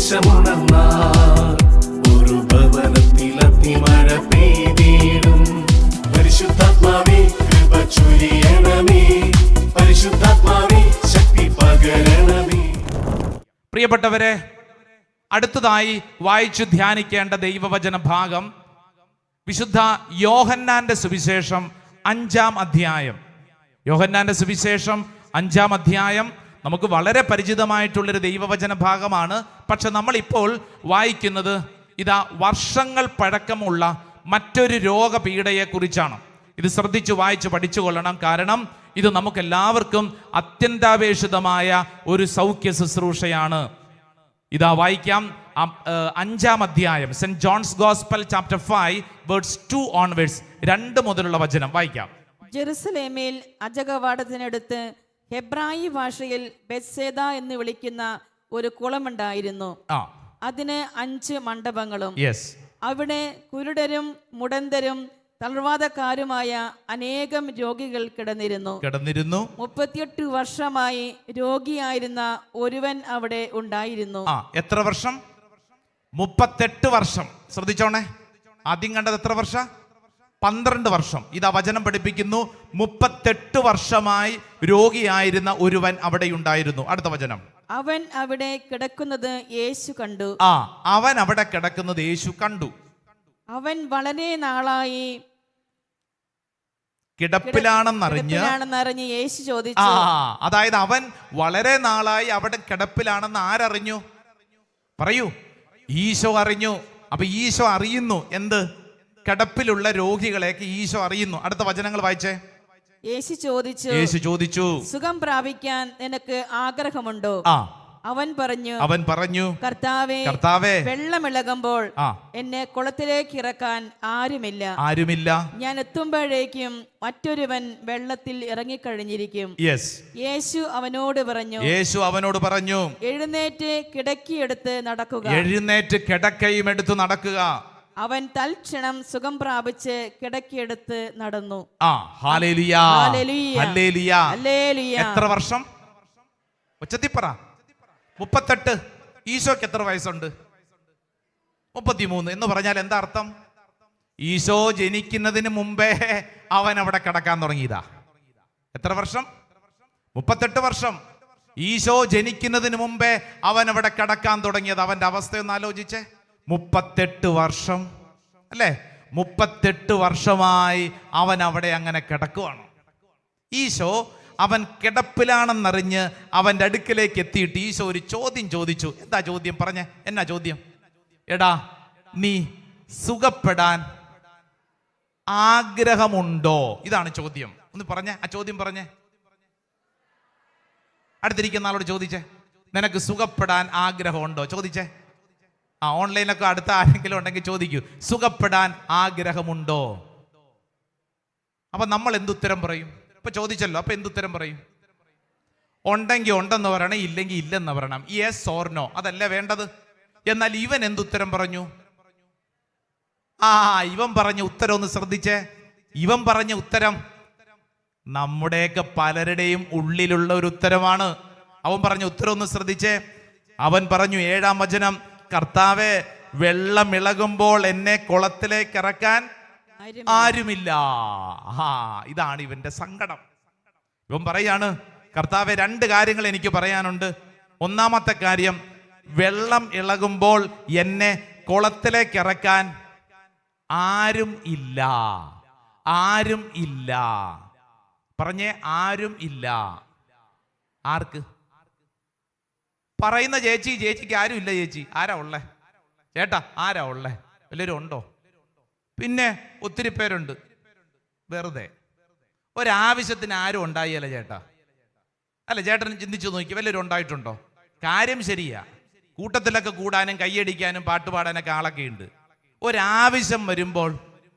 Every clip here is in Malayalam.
സന്ദേശമുണർന്നാൽ ഒരു ഭവനത്തിൽ അഗ്നിമഴ പെയ്തിടും. പരിശുദ്ധാത്മാവേ കൃപ ചൊരിയണമേ, പരിശുദ്ധാത്മാവേ ശക്തി പകരണമേ. പ്രിയപ്പെട്ടവരെ, അടുത്തതായി വായിച്ചു ധ്യാനിക്കേണ്ട ദൈവവചന ഭാഗം വിശുദ്ധ യോഹന്നാന്റെ സുവിശേഷം 5-ാം അധ്യായം. യോഹന്നാന്റെ സുവിശേഷം 5-ാം അധ്യായം നമുക്ക് വളരെ പരിചിതമായിട്ടുള്ളൊരു ദൈവവചന ഭാഗമാണ്. പക്ഷെ നമ്മളിപ്പോൾ വായിക്കുന്നത് ഇതാ വർഷങ്ങൾ പഴക്കമുള്ള മറ്റൊരു രോഗപീഠയെക്കുറിച്ചാണ്. ഇത് ശ്രദ്ധിച്ചു വായിച്ച് പഠിച്ചുകൊള്ളണം. കാരണം ഇത് നമുക്കെല്ലാവർക്കും അത്യന്താപേക്ഷിതമായ ഒരു സൗഖ്യ ശുശ്രൂഷയാണ്. ഇതാ വായിക്കാം. 5-ാം അധ്യായം, Saint John's gospel chapter 5 words 2 onwards, 2 മുതലുള്ള വചനം വായിക്കാം. ജെറുസലേമിൽ അജകവാടത്തിനടുത്ത് ഹെബ്രായി ഭാഷയിൽ ബെത്സേദ എന്ന് വിളിക്കുന്ന ഒരു കുളമുണ്ടായിരുന്നു. അതിന് 5 മണ്ഡപങ്ങളും. അവിടെ കുരുടരും മുടന്തരും തളർവാദക്കാരുമായ അനേകം രോഗികൾ കിടന്നിരുന്നു. 38 വർഷമായി രോഗിയായിരുന്ന ഒരുവൻ അവിടെ ഉണ്ടായിരുന്നു. എത്ര വർഷം? 38 വർഷം. ശ്രദ്ധിച്ചോണേ, ആദ്യം കണ്ടത് എത്ര വർഷം? 12 വർഷം. ഇതാ വചനം പഠിപ്പിക്കുന്നു, 38 വർഷമായി രോഗിയായിരുന്ന ഒരുവൻ അവിടെ ഉണ്ടായിരുന്നു. അടുത്ത വചനം. അവൻ അവിടെ കിടക്കുന്നത് യേശു കണ്ടു. അവൻ അവിടെ കിടക്കുന്നത് യേശു കണ്ടു. അവൻ വളരെ നാളായി കിടപ്പിലാണെന്നറിഞ്ഞ് യേശു ചോദിച്ചു. അതായത് അവൻ വളരെ നാളായി അവിടെ കിടപ്പിലാണെന്ന് ആരറിഞ്ഞു? പറയൂ. ഈശോ അറിഞ്ഞു. അപ്പൊ ഈശോ അറിയുന്നു എന്ത്? കിടപ്പിലുള്ള രോഗികളെയൊക്കെ ഈശോ അറിയുന്നു. അടുത്ത വചനങ്ങൾ വായിച്ചേ. യേശു ചോദിച്ചു, സുഖം പ്രാപിക്കാൻ നിനക്ക് ആഗ്രഹമുണ്ടോ? അവൻ പറഞ്ഞു, കർത്താവേ, വെള്ളമിളകുമ്പോൾ എന്നെ കുളത്തിലേക്ക് ഇറക്കാൻ ആരുമില്ല. ഞാൻ എത്തുമ്പോഴേക്കും മറ്റൊരുവൻ വെള്ളത്തിൽ ഇറങ്ങിക്കഴിഞ്ഞിരിക്കും. യേശു അവനോട് പറഞ്ഞു, എഴുന്നേറ്റ് കിടക്കയെടുത്ത് നടക്കുക. അവൻ തൽക്ഷണം സുഖം പ്രാപിച്ച് കിടക്കയെടുത്ത് നടന്നു. എത്ര വർഷം? ഉച്ചത്തിപ്പറ. 38. ഈശോയ്ക്ക് എത്ര വയസ്സുണ്ട്? 33. എന്ന് പറഞ്ഞാൽ എന്താ അർത്ഥം? ഈശോ ജനിക്കുന്നതിന് മുമ്പേ അവൻ അവിടെ കിടക്കാൻ തുടങ്ങിയതാ. എത്ര വർഷം? 38 വർഷം. ഈശോ ജനിക്കുന്നതിന് മുമ്പേ അവൻ അവിടെ കിടക്കാൻ തുടങ്ങിയത്. അവന്റെ അവസ്ഥയൊന്ന് ആലോചിച്ചേ. 38 വർഷം അല്ലേ? 38 വർഷമായി അവൻ അവിടെ അങ്ങനെ കിടക്കുവാണ്. ഈശോ അവൻ കിടപ്പിലാണെന്നറിഞ്ഞ് അവൻ്റെ അടുക്കലേക്ക് എത്തിയിട്ട് ഈശോ ഒരു ചോദ്യം ചോദിച്ചു. എന്താ ചോദ്യം? പറഞ്ഞേ, എന്നാ ചോദ്യം? എടാ, നീ സുഖപ്പെടാൻ ആഗ്രഹമുണ്ടോ? ഇതാണ് ചോദ്യം. ഒന്ന് പറഞ്ഞേ, ആ ചോദ്യം പറഞ്ഞേ. അടുത്തിരിക്കുന്ന ആളോട് ചോദിച്ചേ, നിനക്ക് സുഖപ്പെടാൻ ആഗ്രഹമുണ്ടോ? ചോദിച്ചേ. ഓൺലൈനൊക്കെ അടുത്ത ആരെങ്കിലും ഉണ്ടെങ്കിൽ ചോദിക്കൂ, സുഖപ്പെടാൻ ആഗ്രഹമുണ്ടോ? അപ്പൊ നമ്മൾ എന്തുത്തരം പറയും? ഇപ്പൊ ചോദിച്ചല്ലോ, അപ്പൊ എന്തുത്തരം പറയും? ഉണ്ടെങ്കിൽ ഉണ്ടെന്ന് പറയണം, ഇല്ലെങ്കിൽ ഇല്ലെന്ന് പറയണം. യെസ് ഓർ നോ, അതല്ലേ വേണ്ടത്. എന്നാൽ ഇവൻ എന്തുത്തരം പറഞ്ഞു? ഇവൻ പറഞ്ഞ ഉത്തരം ഒന്ന് ശ്രദ്ധിച്ചേ. ഇവൻ പറഞ്ഞ ഉത്തരം നമ്മുടെയൊക്കെ പലരുടെയും ഉള്ളിലുള്ള ഒരു ഉത്തരമാണ്. അവൻ പറഞ്ഞ ഉത്തരം ഒന്ന് ശ്രദ്ധിച്ചേ. അവൻ പറഞ്ഞു, 7-ാം വചനം, കർത്താവേ, വെള്ളമിളകുമ്പോൾ എന്നെ കുളത്തിലേക്ക് ഇറക്കാൻ ആരുമില്ല. ഇതാണ് ഇവന്റെ സങ്കടം. ഇവൻ പറയാണ്, കർത്താവേ, 2 കാര്യങ്ങൾ എനിക്ക് പറയാനുണ്ട്. ഒന്നാമത്തെ കാര്യം, വെള്ളം ഇളകുമ്പോൾ എന്നെ കുളത്തിലേക്ക് ഇറക്കാൻ ആരും ഇല്ല. പറഞ്ഞേ, ആരും ഇല്ല. ആർക്ക്? പറയുന്ന ചേച്ചിക്ക് ആരും ഇല്ല. ചേച്ചി ആരാ ഉള്ളേ? ചേട്ടാ ആരാ ഉള്ളേ? എല്ലാവരും ഉണ്ടോ? പിന്നെ ഒത്തിരി പേരുണ്ട്. വെറുതെ ഒരാവശ്യത്തിന് ആരും ഉണ്ടായില്ല ചേട്ടാ. അല്ല, ചേട്ടൻ ചിന്തിച്ചു നോക്കി, വല്ലവരും ഉണ്ടായിട്ടുണ്ടോ? കാര്യം ശരിയാ, കൂട്ടത്തിലൊക്കെ കൂടാനും കയ്യടിക്കാനും പാട്ടുപാടാനൊക്കെ ആളൊക്കെ ഉണ്ട്. ഒരാവശ്യം വരുമ്പോൾ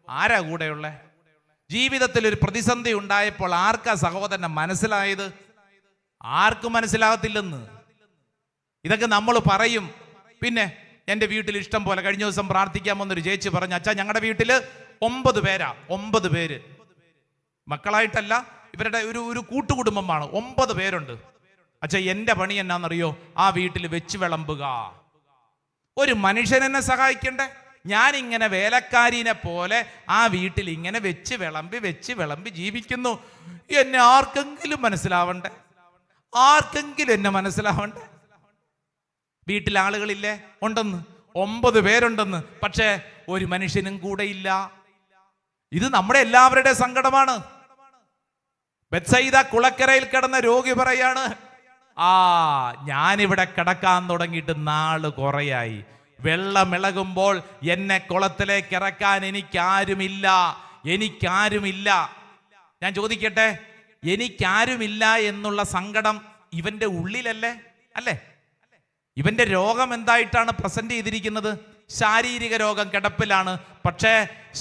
ആരാ കൂടെയുള്ളേ? ജീവിതത്തിൽ ഒരു പ്രതിസന്ധി ഉണ്ടായപ്പോൾ ആർക്കാ സഹോദരനെ മനസ്സിലായത്? ആർക്കും മനസ്സിലാകത്തില്ലെന്ന്. ഇതൊക്കെ നമ്മൾ പറയും. പിന്നെ എൻ്റെ വീട്ടിൽ ഇഷ്ടം പോലെ, കഴിഞ്ഞ ദിവസം പ്രാർത്ഥിക്കാൻ വന്നൊരു ചേച്ചി പറഞ്ഞു, അച്ഛാ, ഞങ്ങളുടെ വീട്ടിൽ 9 പേരാ. 9 പേര് മക്കളായിട്ടല്ല, ഇവരുടെ ഒരു കൂട്ടുകുടുംബമാണ്. 9 പേരുണ്ട്. അച്ഛാ, എൻ്റെ പണി എന്നാന്നറിയോ? ആ വീട്ടിൽ വെച്ച് വിളമ്പുക. ഒരു മനുഷ്യൻ എന്നെ സഹായിക്കണ്ടേ? ഞാനിങ്ങനെ വേലക്കാരിനെ പോലെ ആ വീട്ടിൽ ഇങ്ങനെ വെച്ച് വിളമ്പി ജീവിക്കുന്നു. എന്നെ ആർക്കെങ്കിലും മനസ്സിലാവണ്ടേ? ആർക്കെങ്കിലും എന്നെ മനസ്സിലാവണ്ടേ? വീട്ടിൽ ആളുകളില്ലേ? ഉണ്ടെന്ന്, 9 പേരുണ്ടെന്ന്, പക്ഷേ ഒരു മനുഷ്യനും കൂടെ ഇല്ല. ഇത് നമ്മുടെ എല്ലാവരുടെ സങ്കടമാണ്. ബെത്സയിദ കുളക്കരയിൽ കിടന്ന രോഗി പറയാണ്, ഞാനിവിടെ കിടക്കാൻ തുടങ്ങിയിട്ട് നാള് കുറയായി. വെള്ളമിളകുമ്പോൾ എന്നെ കുളത്തിലേക്ക് ഇറക്കാൻ എനിക്കാരുമില്ല. ഞാൻ ചോദിക്കട്ടെ, എനിക്കാരുമില്ല എന്നുള്ള സങ്കടം ഇവന്റെ ഉള്ളിലല്ലേ? അല്ലേ? ഇവന്റെ രോഗം എന്തായിട്ടാണ് പ്രസന്റ് ചെയ്തിരിക്കുന്നത്? ശാരീരിക രോഗം, കിടപ്പിലാണ്. പക്ഷേ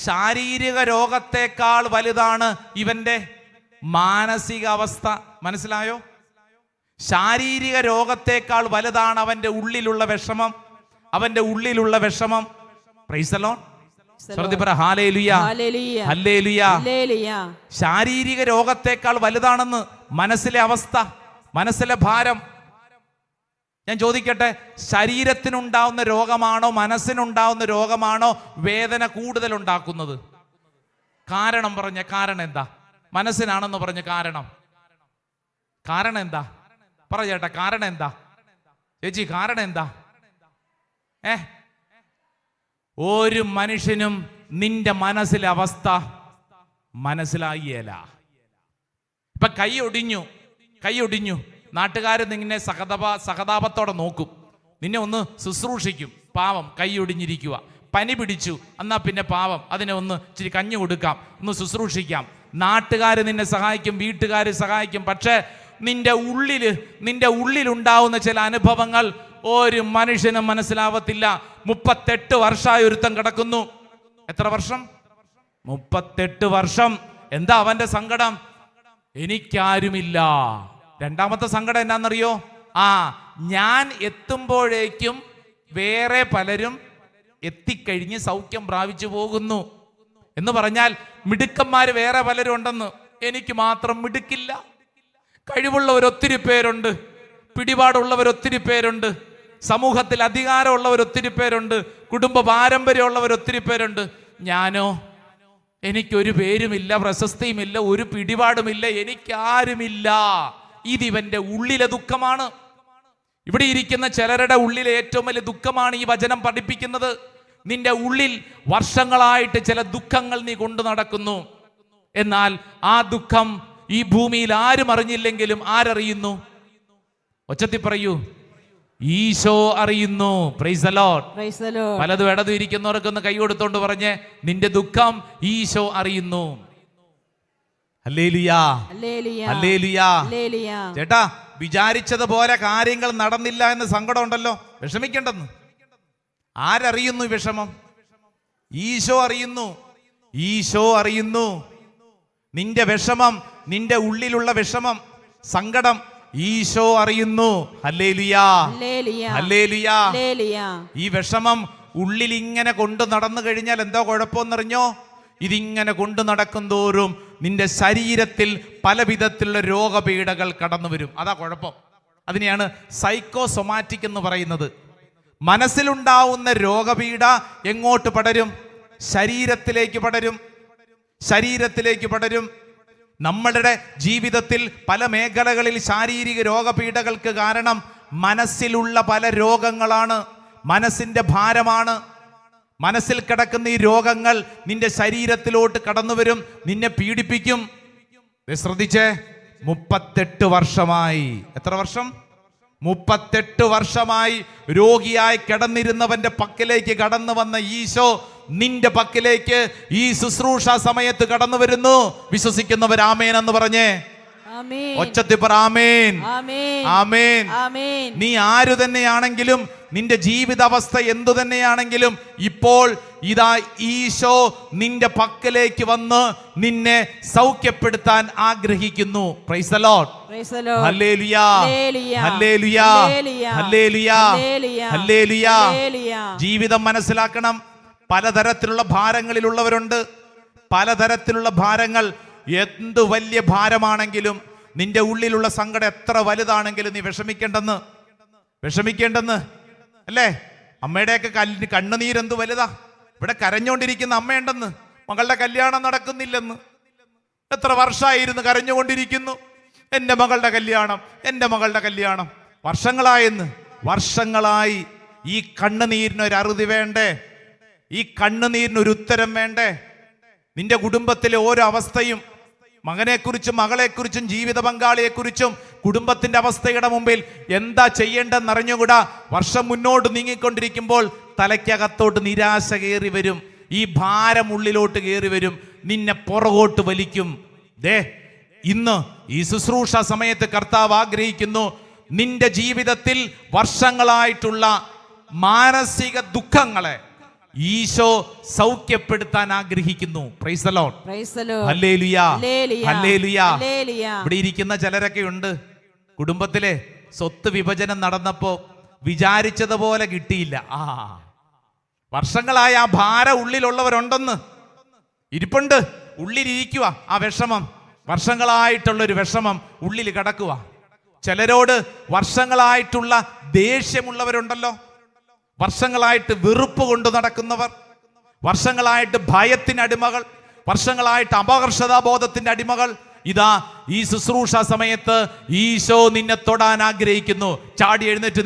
ശാരീരിക രോഗത്തെക്കാൾ വലുതാണ് ഇവന്റെ മാനസിക അവസ്ഥ. മനസ്സിലായോ? ശാരീരിക രോഗത്തെക്കാൾ വലുതാണ് അവന്റെ ഉള്ളിലുള്ള വിഷമം. Price the Lord. ശാരീരിക രോഗത്തെക്കാൾ വലുതാണെന്ന് മനസ്സിലെ അവസ്ഥ, മനസ്സിലെ ഭാരം. ഞാൻ ചോദിക്കട്ടെ, ശരീരത്തിനുണ്ടാവുന്ന രോഗമാണോ മനസ്സിനുണ്ടാവുന്ന രോഗമാണോ വേദന കൂടുതൽ ഉണ്ടാക്കുന്നത്? കാരണം എന്താ? മനസ്സിനാണെന്ന് പറഞ്ഞ കാരണം എന്താ? പറ ചേട്ടാ, കാരണം എന്താ? ചേച്ചി, കാരണം എന്താ? ഒരു മനുഷ്യനും നിന്റെ മനസ്സിലെ അവസ്ഥ മനസ്സിലായില്ല. ഇപ്പൊ കൈ ഒടിഞ്ഞു, നാട്ടുകാർ നിന്നെ സഹതാപത്തോടെ നോക്കും, നിന്നെ ഒന്ന് ശുശ്രൂഷിക്കും. പാവം, കൈ ഒടിഞ്ഞിരിക്കുക. പനി പിടിച്ചു, എന്നാ പിന്നെ പാവം, അതിനെ ഒന്ന് ഇച്ചിരി കഞ്ഞി കൊടുക്കാം, ഒന്ന് ശുശ്രൂഷിക്കാം. നാട്ടുകാർ നിന്നെ സഹായിക്കും, വീട്ടുകാർ സഹായിക്കും. പക്ഷേ നിന്റെ ഉള്ളിലുണ്ടാവുന്ന ചില അനുഭവങ്ങൾ ഒരു മനുഷ്യനും മനസ്സിലാവത്തില്ല. 38 വർഷമായി ഒരുത്തം കിടക്കുന്നു. എത്ര വർഷം? 38 വർഷം. എന്താ അവന്റെ സങ്കടം? എനിക്കാരുമില്ല. രണ്ടാമത്തെ സങ്കടം എന്നാന്നറിയോ? ഞാൻ എത്തുമ്പോഴേക്കും വേറെ പലരും എത്തിക്കഴിഞ്ഞ് സൗഖ്യം പ്രാപിച്ചു പോകുന്നു എന്ന് പറഞ്ഞാൽ മിടുക്കന്മാര് വേറെ പലരും ഉണ്ടെന്ന്, എനിക്ക് മാത്രം മിടുക്കില്ല. കഴിവുള്ളവർ ഒത്തിരി പേരുണ്ട്, പിടിപാടുള്ളവർ ഒത്തിരി പേരുണ്ട്, സമൂഹത്തിൽ അധികാരമുള്ളവർ ഒത്തിരി പേരുണ്ട്, കുടുംബ പാരമ്പര്യമുള്ളവർ ഒത്തിരി പേരുണ്ട്. ഞാനോ? എനിക്കൊരു പേരുമില്ല, പ്രശസ്തിയുമില്ല, ഒരു പിടിപാടുമില്ല, എനിക്കാരുമില്ല. ഇതിവന്റെ ഉള്ളിലെ ദുഃഖമാണ്. ഇവിടെ ഇരിക്കുന്ന ചിലരുടെ ഉള്ളിലെ ഏറ്റവും വലിയ ദുഃഖമാണ് ഈ വചനം പഠിപ്പിക്കുന്നത്. നിന്റെ ഉള്ളിൽ വർഷങ്ങളായിട്ട് ചില ദുഃഖങ്ങൾ നീ കൊണ്ടു നടക്കുന്നു. എന്നാൽ ആ ദുഃഖം ഈ ഭൂമിയിൽ ആരും അറിഞ്ഞില്ലെങ്കിലും ആരറിയുന്നു? ഒച്ചത്തി പറയൂ, ഈശോ അറിയുന്നു. Price the Lord. പലതും ഇടതു ഇരിക്കുന്നവർക്കൊന്ന് കൈ കൊടുത്തോണ്ട് പറഞ്ഞ്, നിന്റെ ദുഃഖം ഈശോ അറിയുന്നു. ഹല്ലേലൂയാ, ഹല്ലേലൂയാ. ചേട്ടാ, വിചാരിച്ചതുപോലെ കാര്യങ്ങൾ നടന്നില്ല എന്ന് സങ്കടം ഉണ്ടല്ലോ, വിഷമിക്കേണ്ടെന്ന്. ആരറിയുന്നു ഈ വിഷമം? ഈശോ അറിയുന്നു. നിന്റെ വിഷമം, നിന്റെ ഉള്ളിലുള്ള വിഷമം, സങ്കടം ഈശോ അറിയുന്നു. ഹല്ലേലൂയാ, ഹല്ലേലൂയാ. ഈ വിഷമം ഉള്ളിൽ ഇങ്ങനെ കൊണ്ടു നടന്നു കഴിഞ്ഞാൽ എന്തോ കുഴപ്പമെന്നറിഞ്ഞോ? ഇതിങ്ങനെ കൊണ്ടു നടക്കും തോറും നിന്റെ ശരീരത്തിൽ പല വിധത്തിലുള്ള രോഗപീഠകൾ കടന്നു വരും. അതാ കുഴപ്പം. അതിനെയാണ് സൈക്കോസൊമാറ്റിക് എന്ന് പറയുന്നത്. മനസ്സിലുണ്ടാവുന്ന രോഗപീഠ എങ്ങോട്ട് പടരും? ശരീരത്തിലേക്ക് പടരും. നമ്മളുടെ ജീവിതത്തിൽ പല മേഖലകളിൽ ശാരീരിക രോഗപീഠകൾക്ക് കാരണം മനസ്സിലുള്ള പല രോഗങ്ങളാണ്, മനസ്സിന്റെ ഭാരമാണ്. മനസ്സിൽ കിടക്കുന്ന ഈ രോഗങ്ങൾ നിന്റെ ശരീരത്തിലോട്ട് കടന്നു വരും, നിന്നെ പീഡിപ്പിക്കും. ശ്രദ്ധിച്ചേ, 38 വർഷമായി. എത്ര വർഷം? 38 വർഷമായി രോഗിയായി കിടന്നിരുന്നവന്റെ പക്കലേക്ക് കടന്നു വന്ന ഈശോ നിന്റെ പക്കലേക്ക് ഈ ശുശ്രൂഷ സമയത്ത് കടന്നു വരുന്നു. വിശ്വസിക്കുന്നവർ ആമേൻ എന്ന് പറഞ്ഞേ. ഒച്ചത്തിൽ പറ ആമേൻ, ആമേൻ. നീ ആരു തന്നെയാണെങ്കിലും, നിന്റെ ജീവിതാവസ്ഥ എന്തു തന്നെയാണെങ്കിലും, ഇപ്പോൾ ഇതാ ഈശോ നിന്റെ പക്കലേക്ക് വന്ന് നിന്നെ സൗഖ്യപ്പെടുത്താൻ ആഗ്രഹിക്കുന്നു. Praise the Lord. Hallelujah, hallelujah, hallelujah, hallelujah. ജീവിതം മനസ്സിലാക്കണം. പലതരത്തിലുള്ള ഭാരങ്ങളിലുള്ളവരുണ്ട്. പലതരത്തിലുള്ള ഭാരങ്ങൾ. എന്ത് വലിയ ഭാരമാണെങ്കിലും, നിന്റെ ഉള്ളിലുള്ള സങ്കടം എത്ര വലുതാണെങ്കിലും നീ വിഷമിക്കേണ്ടെന്ന് അല്ലേ? അമ്മയുടെയൊക്കെ കണ്ണുനീരെന്ത് വലുതാ. ഇവിടെ കരഞ്ഞുകൊണ്ടിരിക്കുന്ന അമ്മയുണ്ടെന്ന്, മകളുടെ കല്യാണം നടക്കുന്നില്ലെന്ന്. എത്ര വർഷമായിരുന്നു കരഞ്ഞുകൊണ്ടിരിക്കുന്നു, എൻ്റെ മകളുടെ കല്യാണം, എൻ്റെ മകളുടെ കല്യാണം. വർഷങ്ങളായി ഈ കണ്ണുനീരിനൊരു അറുതി വേണ്ടേ? ഈ കണ്ണുനീരിനൊരു ഉത്തരം വേണ്ടേ? നിന്റെ കുടുംബത്തിലെ ഓരോ അവസ്ഥയും, മകനെക്കുറിച്ചും മകളെക്കുറിച്ചും ജീവിത പങ്കാളിയെക്കുറിച്ചും കുടുംബത്തിന്റെ അവസ്ഥയുടെ മുമ്പിൽ എന്താ ചെയ്യേണ്ടെന്ന് അറിഞ്ഞുകൂടാ. വർഷം മുന്നോട്ട് നീങ്ങിക്കൊണ്ടിരിക്കുമ്പോൾ തലയ്ക്കകത്തോട്ട് നിരാശ കയറി വരും, ഈ ഭാരം ഉള്ളിലോട്ട് കയറി വരും, നിന്നെ പുറകോട്ട് വലിക്കും. ഇന്ന് ഈ ശുശ്രൂഷ സമയത്ത് കർത്താവ് ആഗ്രഹിക്കുന്നു, നിന്റെ ജീവിതത്തിൽ വർഷങ്ങളായിട്ടുള്ള മാനസിക ദുഃഖങ്ങളെ ഈശോ സൗഖ്യപ്പെടുത്താൻ ആഗ്രഹിക്കുന്നു. Praise the Lord, hallelujah, hallelujah. ഇവിടെ ഇരിക്കുന്ന ചിലരൊക്കെ ഉണ്ട്, കുടുംബത്തിലെ സ്വത്ത് വിഭജനം നടന്നപ്പോ വിചാരിച്ചതുപോലെ കിട്ടിയില്ല. വർഷങ്ങളായി ആ ഭാരം ഉള്ളിലുള്ളവരുണ്ടെന്ന്, ഇരിപ്പുണ്ട്, ഉള്ളിലിരിക്കുക ആ വിഷമം. വർഷങ്ങളായിട്ടുള്ളൊരു വിഷമം ഉള്ളിൽ കിടക്കുക. ചിലരോട് വർഷങ്ങളായിട്ടുള്ള ദേഷ്യമുള്ളവരുണ്ടല്ലോ, വർഷങ്ങളായിട്ട് വെറുപ്പ് കൊണ്ട് നടക്കുന്നവർ, വർഷങ്ങളായിട്ട് ഭയത്തിന് അടിമകൾ, വർഷങ്ങളായിട്ട് അപകർഷതാബോധത്തിന്റെ അടിമകൾ. ഇതാ ഈ ശുശ്രൂഷ സമയത്ത് ഈശോ നിന്നെ തൊടാൻ ആഗ്രഹിക്കുന്നു. ചാടി എഴുന്നേറ്റ്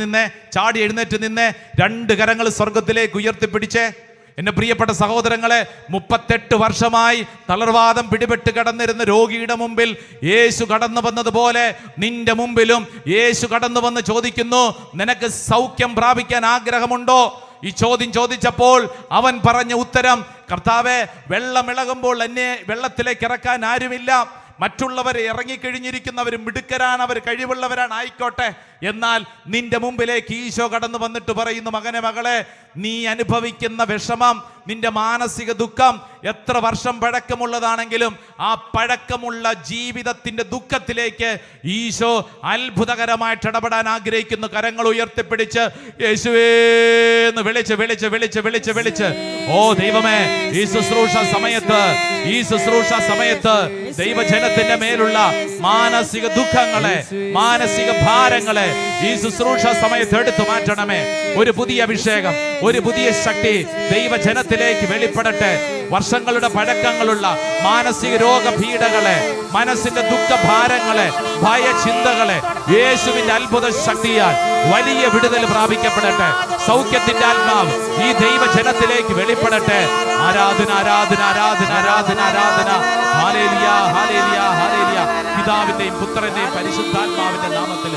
നിന്നെ 2 കരങ്ങൾ സ്വർഗത്തിലേക്ക് ഉയർത്തിപ്പിടിച്ചേ. എന്റെ പ്രിയപ്പെട്ട സഹോദരങ്ങളെ, 38 വർഷമായി തളർവാദം പിടിപെട്ട് കിടന്നിരുന്ന രോഗിയുടെ മുമ്പിൽ യേശു കടന്നു വന്നതുപോലെ നിന്റെ മുമ്പിലും യേശു കടന്നു വന്ന് ചോദിക്കുന്നു, നിനക്ക് സൗഖ്യം പ്രാപിക്കാൻ ആഗ്രഹമുണ്ടോ? ഈ ചോദ്യം ചോദിച്ചപ്പോൾ അവൻ പറഞ്ഞ ഉത്തരം, കർത്താവേ, വെള്ളമിളകുമ്പോൾ എന്നെ വെള്ളത്തിലേക്ക് ഇറക്കാൻ ആരുമില്ല. മറ്റുള്ളവർ ഇറങ്ങിക്കഴിഞ്ഞിരിക്കുന്നവർ മിടുക്കരാണ്, അവർ കഴിവുള്ളവരാണ്, ആയിക്കോട്ടെ. എന്നാൽ നിന്റെ മുമ്പിലേക്ക് ഈശോ കടന്നു വന്നിട്ട് പറയുന്നു, മകനെ, മകളെ, നീ അനുഭവിക്കുന്ന വിഷമം, നിന്റെ മാനസിക ദുഃഖം എത്ര വർഷം പഴക്കമുള്ളതാണെങ്കിലും ആ പഴക്കമുള്ള ജീവിതത്തിന്റെ ദുഃഖത്തിലേക്ക് ഈശോ അത്ഭുതകരമായിട്ട് ഇടപെടാൻ ആഗ്രഹിക്കുന്നു. കരങ്ങൾ ഉയർത്തിപ്പിടിച്ച് യേശുവേന്ന് വിളിച്ച് ഓ ദൈവമേ, ഈ ശുശ്രൂഷ സമയത്ത് ദൈവജനത്തിന്റെ മേലുള്ള മാനസിക ദുഃഖങ്ങളെ, മാനസിക ഭാരങ്ങളെ ഈ ശുശ്രൂഷ സമയത്ത് എടുത്തു മാറ്റണമേ. ഒരു പുതിയ അഭിഷേകം, ഒരു പുതിയ ശക്തി ദൈവജനത്തിലേക്ക് വെളിപ്പെടട്ടെ. വർഷങ്ങളുടെ പഴക്കങ്ങളുള്ള മാനസിക രോഗപീഠകളെ, മനസ്സിന്റെ ദുഃഖഭാരങ്ങളെ, ഭയചിന്തകളെ യേശുവിന്റെ അത്ഭുത ശക്തിയാൽ വലിയ വിടുതൽ പ്രാപിക്കപ്പെടട്ടെ. സൗഖ്യത്തിന്റെ ആത്മാവ് ഈ ദൈവജനത്തിലേക്ക് വെളിപ്പെടട്ടെ. ആരാധന, ആരാധന, ആരാധന, ആരാധന, ആരാധന. Hallelujah, hallelujah, hallelujah. പിതാവിന്റെയും പുത്രന്റെയും പരിശുദ്ധാത്മാവിന്റെ നാമത്തിൽ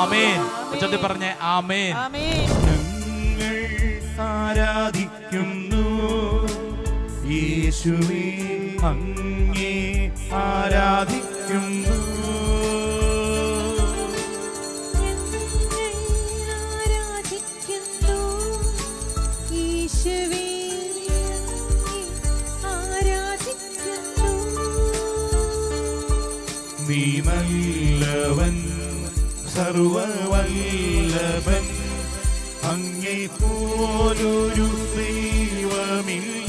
ആമേൻ. ചൊല്ലി പറഞ്ഞേ ആമേൻ. ഞങ്ങൾ ആരാധിക്കുന്നു യേശുവേ, അങ്ങേ ആരാധിക്കുന്നു. നീ നല്ലവൻ, സർവവല്ലഭൻ, അങ്ങേ പോലൊരു ദൈവമില്ല.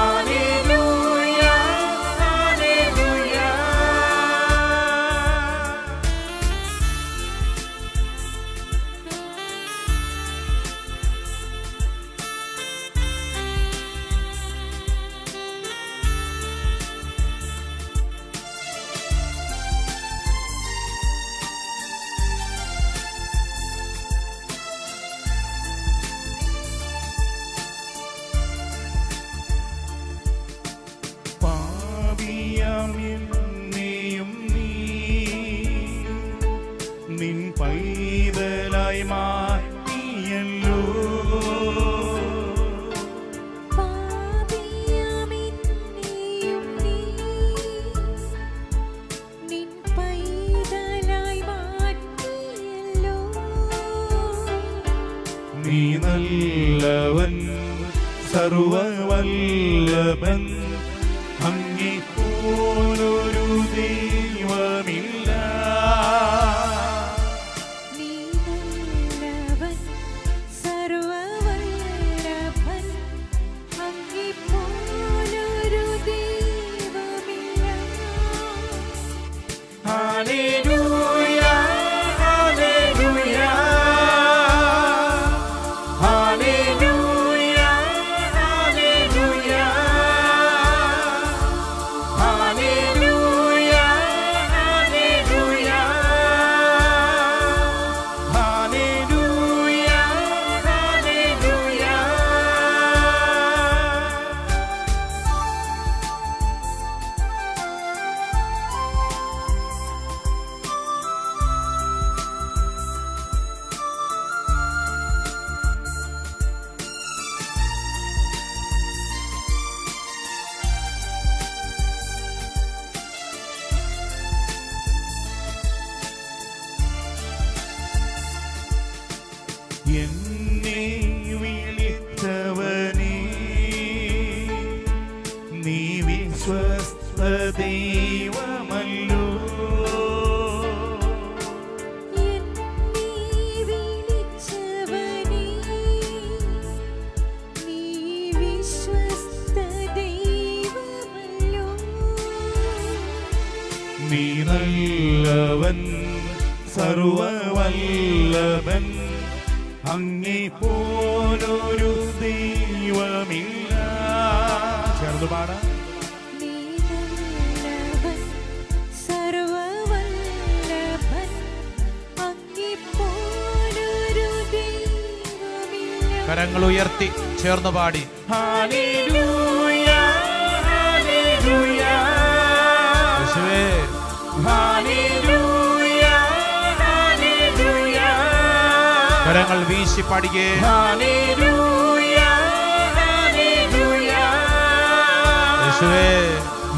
Hallelujah. സർവവല്ലഭൻ അങ്ങേ പോലൊരു ദൈവമില്ല. നീ നല്ലവൻ സർവവല്ലഭൻ അങ്ങേപ്പോലൊരു ദൈവമില്ല. Hallelujah hallelujah hallelujah hallelujah hallelujah hallelujah hallelujah hallelujah. എന്നെ വിളിച്ചവനേ, നീ വിശ്വസ്ത ദൈവമല്ലോ. എന്നെ വിളിച്ചവനേ, നീ വിശ്വസ്ത ദൈവമല്ലോ. നീ നല്ലവൻ സർവവല്ലഭൻ അങ്ങേ പോലൊരു ദൈവമില്ല. ചേർന്ന് പാടാം. നീ നല്ലവൻ സർവവല്ലഭൻ അങ്ങേപ്പോലൊരു ദൈവമില്ല. കരങ്ങൾ ഉയർത്തി ചേർന്ന് പാടി. ഹല്ലേലൂയ ഹല്ലേലൂയ യേശുവേ, ഹല്ലേലൂയ ഹല്ലേലൂയ കരങ്ങൾ വീശി പാടിയേ. ഹല്ലേലൂയ ഹല്ലേലൂയ യേശുവേ,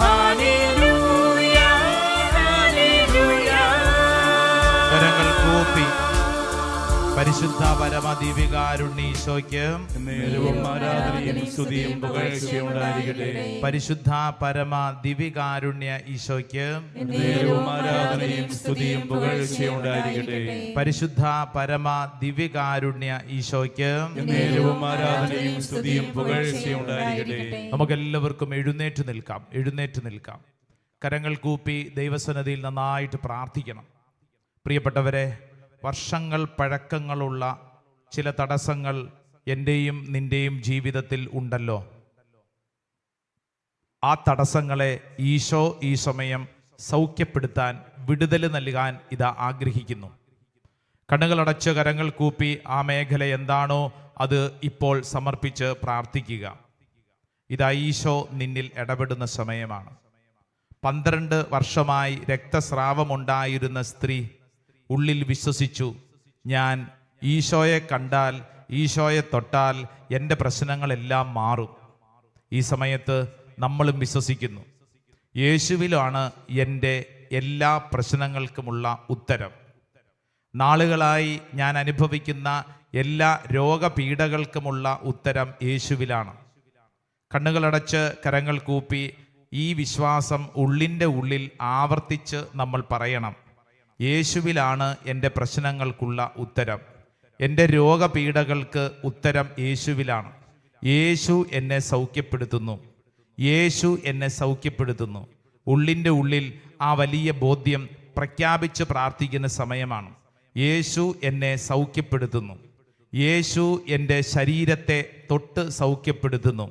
ഹല്ലേലൂയ ഹല്ലേലൂയ. കരങ്ങൾ കൂപ്പി പരിശുദ്ധ പരമദിവികാരുണ്ണീശോയ്ക്ക് നേരവും ആരാധനയും സ്തുതിയും പുകഴ്ചയും ഉണ്ടായിരിക്കട്ടെ. പരിശുദ്ധ പരമ ദിവികാരുണ്യ ഈശോയ്ക്ക് നേരവും ആരാധനയും സ്തുതിയും പുകഴ്ചയും ഉണ്ടായിരിക്കട്ടെ. പരിശുദ്ധ പരമ ദിവികാരുണ്യ ഈശോയ്ക്ക് നേരവും ആരാധനയും സ്തുതിയും പുകഴ്ചയും ഉണ്ടായിരിക്കട്ടെ. നമുക്കെല്ലാവർക്കും എഴുന്നേറ്റ് നിൽക്കാം. കരങ്ങൾ കൂപ്പി ദൈവസന്നിധിയിൽ നന്നായിട്ട് പ്രാർത്ഥിക്കണം. പ്രിയപ്പെട്ടവരെ, വർഷങ്ങൾ പഴക്കങ്ങളുള്ള ചില തടസ്സങ്ങൾ എൻ്റെയും നിൻ്റെയും ജീവിതത്തിൽ ഉണ്ടല്ലോ. ആ തടസ്സങ്ങളെ ഈശോ ഈ സമയം സൗഖ്യപ്പെടുത്താൻ, വിടുതൽ നൽകാൻ ഇതാ ആഗ്രഹിക്കുന്നു. കണ്ണുകളടച്ച് കരങ്ങൾ കൂപ്പി ആ മേഖല എന്താണോ അത് ഇപ്പോൾ സമർപ്പിച്ച് പ്രാർത്ഥിക്കുക. ഇതാ ഈശോ നിന്നിൽ ഇടപെടുന്ന സമയമാണ്. 12 വർഷമായി രക്തസ്രാവമുണ്ടായിരുന്ന സ്ത്രീ ഉള്ളിൽ വിശ്വസിച്ചു, ഞാൻ ഈശോയെ കണ്ടാൽ, ഈശോയെ തൊട്ടാൽ എൻ്റെ പ്രശ്നങ്ങളെല്ലാം മാറും. ഈ സമയത്ത് നമ്മളും വിശ്വസിക്കുന്നു, യേശുവിലാണ് എൻ്റെ എല്ലാ പ്രശ്നങ്ങൾക്കുമുള്ള ഉത്തരം. നാളുകളായി ഞാൻ അനുഭവിക്കുന്ന എല്ലാ രോഗപീഠകൾക്കുമുള്ള ഉത്തരം യേശുവിലാണ്. കണ്ണുകളടച്ച് കരങ്ങൾ കൂപ്പി ഈ വിശ്വാസം ഉള്ളിൻ്റെ ഉള്ളിൽ ആവർത്തിച്ച് നമ്മൾ പറയണം. യേശുവിലാണ് എൻ്റെ പ്രശ്നങ്ങൾക്കുള്ള ഉത്തരം. എൻ്റെ രോഗപീഠകൾക്ക് ഉത്തരം യേശുവിലാണ്. യേശു എന്നെ സൗഖ്യപ്പെടുത്തുന്നു. യേശു എന്നെ സൗഖ്യപ്പെടുത്തുന്നു. ഉള്ളിൻ്റെ ഉള്ളിൽ ആ വലിയ ബോധ്യം പ്രഖ്യാപിച്ച് പ്രാർത്ഥിക്കുന്ന സമയമാണ്. യേശു എന്നെ സൗഖ്യപ്പെടുത്തുന്നു. യേശു എൻ്റെ ശരീരത്തെ തൊട്ട് സൗഖ്യപ്പെടുത്തുന്നു.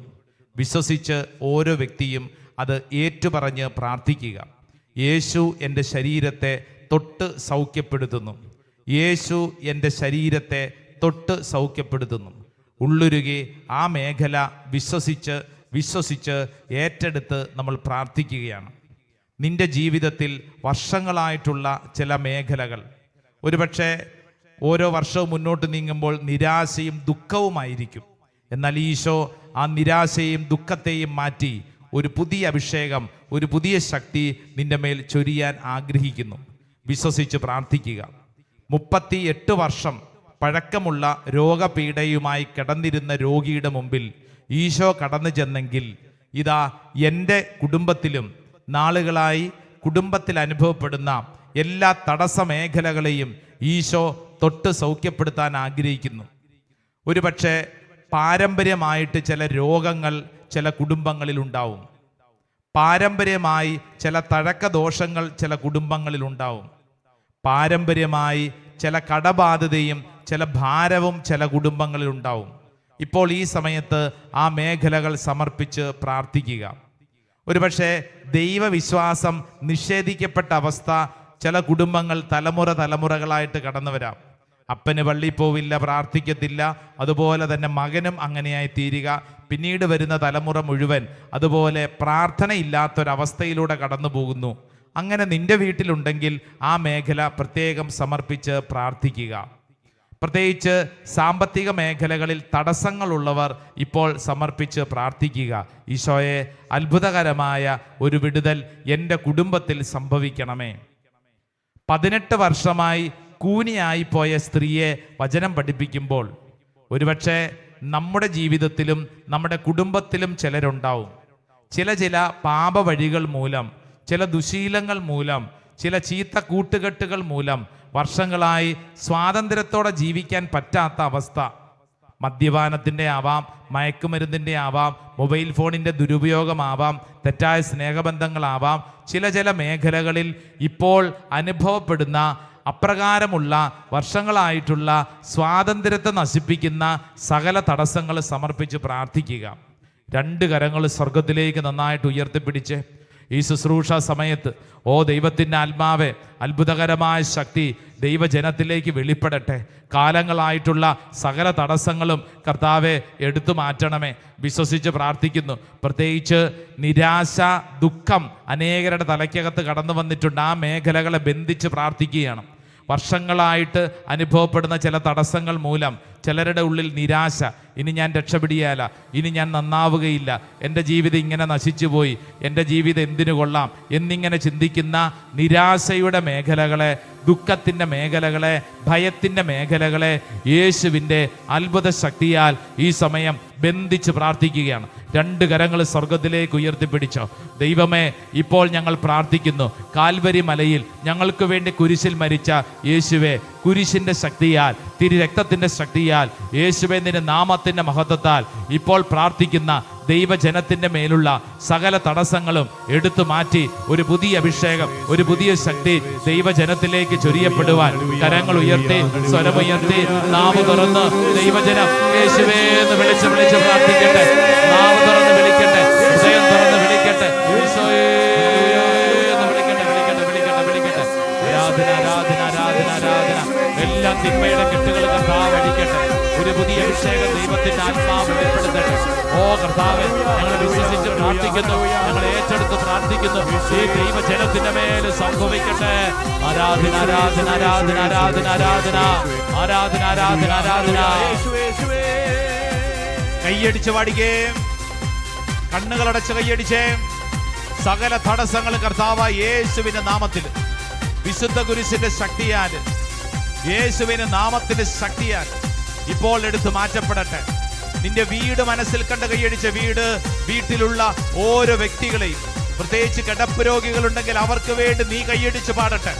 വിശ്വസിച്ച് ഓരോ വ്യക്തിയും അത് ഏറ്റുപറഞ്ഞ് പ്രാർത്ഥിക്കുക. യേശു എൻ്റെ ശരീരത്തെ തൊട്ട് സൗഖ്യപ്പെടുത്തുന്നു. യേശു എൻ്റെ ശരീരത്തെ തൊട്ട് സൗഖ്യപ്പെടുത്തുന്നു. ഉള്ളുരുകി ആ മേഖല വിശ്വസിച്ച് ഏറ്റെടുത്ത് നമ്മൾ പ്രാർത്ഥിക്കുകയാണ്. നിന്റെ ജീവിതത്തിൽ വർഷങ്ങളായിട്ടുള്ള ചില മേഖലകൾ, ഒരുപക്ഷെ ഓരോ വർഷവും മുന്നോട്ട് നീങ്ങുമ്പോൾ നിരാശയും ദുഃഖവുമായിരിക്കും. എന്നാൽ ഈശോ ആ നിരാശയും ദുഃഖത്തെയും മാറ്റി ഒരു പുതിയ അഭിഷേകം, ഒരു പുതിയ ശക്തി നിന്റെ മേൽ ചൊരിയാൻ ആഗ്രഹിക്കുന്നു. വിശ്വസിച്ച് പ്രാർത്ഥിക്കുക. 38 വർഷം പഴക്കമുള്ള രോഗപീഠയുമായി കിടന്നിരുന്ന രോഗിയുടെ മുമ്പിൽ ഈശോ കടന്നു ചെന്നെങ്കിൽ ഇതാ എൻ്റെ കുടുംബത്തിലും നാളുകളായി കുടുംബത്തിൽ അനുഭവപ്പെടുന്ന എല്ലാ തടസ്സ മേഖലകളെയും ഈശോ തൊട്ട് സൗഖ്യപ്പെടുത്താൻ ആഗ്രഹിക്കുന്നു. ഒരുപക്ഷെ പാരമ്പര്യമായിട്ട് ചില രോഗങ്ങൾ ചില കുടുംബങ്ങളിൽ ഉണ്ടാവും. പാരമ്പര്യമായി ചില തഴക്കദോഷങ്ങൾ ചില കുടുംബങ്ങളിൽ ഉണ്ടാവും. പാരമ്പര്യമായി ചില കടബാധ്യതയും ചില ഭാരവും ചില കുടുംബങ്ങളിൽ ഉണ്ടാവും. ഇപ്പോൾ ഈ സമയത്ത് ആ മേഖലകൾ സമർപ്പിച്ച് പ്രാർത്ഥിക്കുക. ഒരുപക്ഷെ ദൈവവിശ്വാസം നിഷേധിക്കപ്പെട്ട അവസ്ഥ ചില കുടുംബങ്ങൾ തലമുറകളായിട്ട് കടന്നു വരാം. അപ്പന് പള്ളിയിൽ പോവില്ല, പ്രാർത്ഥിക്കത്തില്ല, അതുപോലെ തന്നെ മകനും അങ്ങനെയായി തീരുക. പിന്നീട് വരുന്ന തലമുറ മുഴുവൻ അതുപോലെ പ്രാർത്ഥനയില്ലാത്തൊരവസ്ഥയിലൂടെ കടന്നു പോകുന്നു. അങ്ങനെ നിന്റെ വീട്ടിലുണ്ടെങ്കിൽ ആ മേഖല പ്രത്യേകം സമർപ്പിച്ച് പ്രാർത്ഥിക്കുക. പ്രത്യേകിച്ച് സാമ്പത്തിക മേഖലകളിൽ തടസ്സങ്ങളുള്ളവർ ഇപ്പോൾ സമർപ്പിച്ച് പ്രാർത്ഥിക്കുക. ഈശോയെ, അത്ഭുതകരമായ ഒരു വിടുതൽ എൻ്റെ കുടുംബത്തിൽ സംഭവിക്കണമേ. 18 വർഷമായി കൂനിയായി പോയ സ്ത്രീയെ വചനം പഠിപ്പിക്കുമ്പോൾ ഒരുപക്ഷെ നമ്മുടെ ജീവിതത്തിലും നമ്മുടെ കുടുംബത്തിലും ചിലരുണ്ടാവും. ചില പാപവഴികൾ മൂലം, ചില ദുശീലങ്ങൾ മൂലം, ചില ചീത്ത കൂട്ടുകെട്ടുകൾ മൂലം വർഷങ്ങളായി സ്വാതന്ത്ര്യത്തോടെ ജീവിക്കാൻ പറ്റാത്ത അവസ്ഥ. മദ്യപാനത്തിൻ്റെ ആവാം, മയക്കുമരുന്നിൻ്റെ ആവാം, മൊബൈൽ ഫോണിൻ്റെ ദുരുപയോഗമാവാം, തെറ്റായ സ്നേഹബന്ധങ്ങളാവാം. ചില മേഖലകളിൽ ഇപ്പോൾ അനുഭവപ്പെടുന്ന അപ്രകാരമുള്ള വർഷങ്ങളായിട്ടുള്ള സ്വാതന്ത്ര്യത്തെ നശിപ്പിക്കുന്ന സകല തടസ്സങ്ങൾ സമർപ്പിച്ച് പ്രാർത്ഥിക്കുക. 2 കരങ്ങൾ സ്വർഗത്തിലേക്ക് നന്നായിട്ട് ഉയർത്തിപ്പിടിച്ച് ഈ ശുശ്രൂഷ സമയത്ത്, ഓ ദൈവത്തിൻ്റെ ആത്മാവേ, അത്ഭുതകരമായ ശക്തി ദൈവജനത്തിലേക്ക് വെളിപ്പെടട്ടെ. കാലങ്ങളായിട്ടുള്ള സകല തടസ്സങ്ങളും കർത്താവെ എടുത്തു മാറ്റണമേ. വിശ്വസിച്ച് പ്രാർത്ഥിക്കുന്നു. പ്രത്യേകിച്ച് നിരാശ, ദുഃഖം അനേകരുടെ തലയ്ക്കകത്ത് കടന്നു വന്നിട്ടുണ്ട്. ആ മേഖലകളെ ബന്ധിച്ച് പ്രാർത്ഥിക്കുകയാണ്. വർഷങ്ങളായിട്ട് അനുഭവപ്പെടുന്ന ചില തടസ്സങ്ങൾ മൂലം ചിലരുടെ ഉള്ളിൽ നിരാശ, ഇനി ഞാൻ രക്ഷപ്പെടിയാല, ഇനി ഞാൻ നന്നാവുകയില്ല, എൻ്റെ ജീവിതം ഇങ്ങനെ നശിച്ചുപോയി, എൻ്റെ ജീവിതം എന്തിനു കൊള്ളാം എന്നിങ്ങനെ ചിന്തിക്കുന്ന നിരാശയുടെ മേഖലകളെ, ദുഃഖത്തിൻ്റെ മേഖലകളെ, ഭയത്തിൻ്റെ മേഖലകളെ യേശുവിൻ്റെ അത്ഭുത ശക്തിയാൽ ഈ സമയം ബന്ധിച്ച് പ്രാർത്ഥിക്കുകയാണ്. 2 കരങ്ങൾ സ്വർഗത്തിലേക്ക് ഉയർത്തിപ്പിടിച്ചോ. ദൈവമേ, ഇപ്പോൾ ഞങ്ങൾ പ്രാർത്ഥിക്കുന്നു. കാൽവരി മലയിൽ ഞങ്ങൾക്ക് വേണ്ടി കുരിശിൽ മരിച്ച യേശുവേ, കുരിശിൻ്റെ ശക്തിയാൽ, തിരുരക്തത്തിൻ്റെ ശക്തിയാൽ, യേശുവേ നിന്റെ നാമത്തിൻ്റെ മഹത്വത്താൽ ഇപ്പോൾ പ്രാർത്ഥിക്കുന്ന ദൈവജനത്തിൻ്റെ മേലുള്ള സകല തടസ്സങ്ങളും എടുത്തു മാറ്റി ഒരു പുതിയ അഭിഷേകം, ഒരു പുതിയ ശക്തി ദൈവജനത്തിലേക്ക് ചൊരിയപ്പെടുവാൻ കരങ്ങൾ ഉയർത്തി, സ്വരമുയർത്തി, നാവ് തുറന്ന് ദൈവജനം യേശുവേ എന്ന് വിളിച്ച് പ്രാർത്ഥിക്കട്ടെ. നാവ് തുറന്ന് വിളിക്കട്ടെ, ഹൃദയം തുറന്ന് വിളിക്കട്ടെ, ഈശോയേ എന്ന് വിളിക്കട്ടെ. ആരാധന. എല്ലാ തിന്മയുടെ കെട്ടുകൾ കർത്താവ് അടിക്കട്ടെ. ഒരു പുതിയ അഭിഷേകം ദൈവത്തിന്റെ ആത്മാവ് വെളിപ്പെടുത്തട്ടെ. ഓ കർത്താവേ, ഞങ്ങൾ വിശ്വസിച്ച് പ്രാർത്ഥിക്കുന്നു, ഞങ്ങൾ ഏറ്റെടുത്ത് പ്രാർത്ഥിക്കുന്നു. ഈ ദൈവജനത്തിന്റെ മേൽ സംഭവിക്കട്ടെ. ആരാധന. കൈയടിച്ച് പാടിക്കേ, കണ്ണുകളടച്ച് കൈയടിച്ചേ. സകല തടസ്സങ്ങൾ കർത്താവായ യേശുവിന്റെ നാമത്തിൽ, വിശുദ്ധ കുരിശിന്റെ ശക്തിയാൽ, യേശുവിന്റെ നാമത്തിന്റെ ശക്തിയാൽ ഇപ്പോൾ എടുത്തു മാറ്റപ്പെടട്ടെ. നിന്റെ വീട് മനസ്സിൽ കണ്ട് കൈയടിച്ച വീട്ടിലുള്ള ഓരോ വ്യക്തികളെയും, പ്രത്യേകിച്ച് കിടപ്പ് രോഗികളുണ്ടെങ്കിൽ അവർക്ക് വേണ്ടി നീ കൈയടിച്ച് പാടട്ടെ.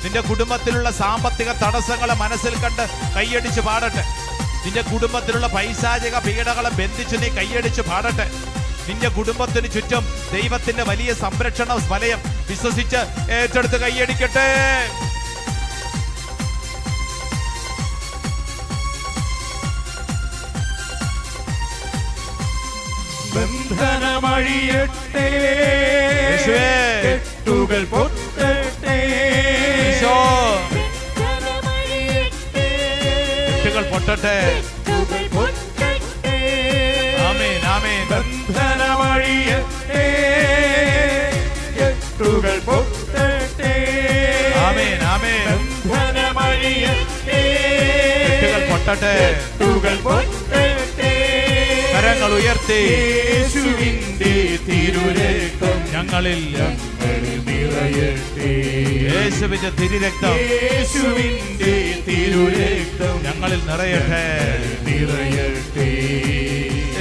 നിന്റെ കുടുംബത്തിലുള്ള സാമ്പത്തിക തടസ്സങ്ങളെ മനസ്സിൽ കണ്ട് കൈയടിച്ച് പാടട്ടെ. നിന്റെ കുടുംബത്തിലുള്ള പൈശാചിക പീഡകളെ ബന്ധിച്ച് നീ കൈയടിച്ച് പാടട്ടെ. നിന്റെ കുടുംബത്തിന് ചുറ്റും ദൈവത്തിന്റെ വലിയ സംരക്ഷണ വലയം വിശ്വസിച്ച് ഏറ്റെടുത്ത് കൈയടിക്കട്ടെ. ബന്ധനമഴിയട്ടെ, കെട്ടുകൾ പൊട്ടട്ടെ, കെട്ടുകൾ പൊട്ടട്ടെ. ആമേൻ, ആമേൻ. ബന്ധനമഴിയട്ടെ, കെട്ടുകൾ പൊട്ടട്ടെ, ആമേൻ, ആമേൻ. ബന്ധനമഴിയട്ടെ, കെട്ടുകൾ പൊട്ടട്ടെ, കെട്ടുകൾ പൊട്ടട്ടെ. കരങ്ങൾ ഉയർത്തി, യേശുവിന്റെ തിരുരക്തം ഞങ്ങളിൽ നിറയട്ടെ, യേശുവിന്റെ തിരുരക്തം, യേശുവിന്റെ തിരുരക്തം ഞങ്ങളിൽ നിറയട്ടെ.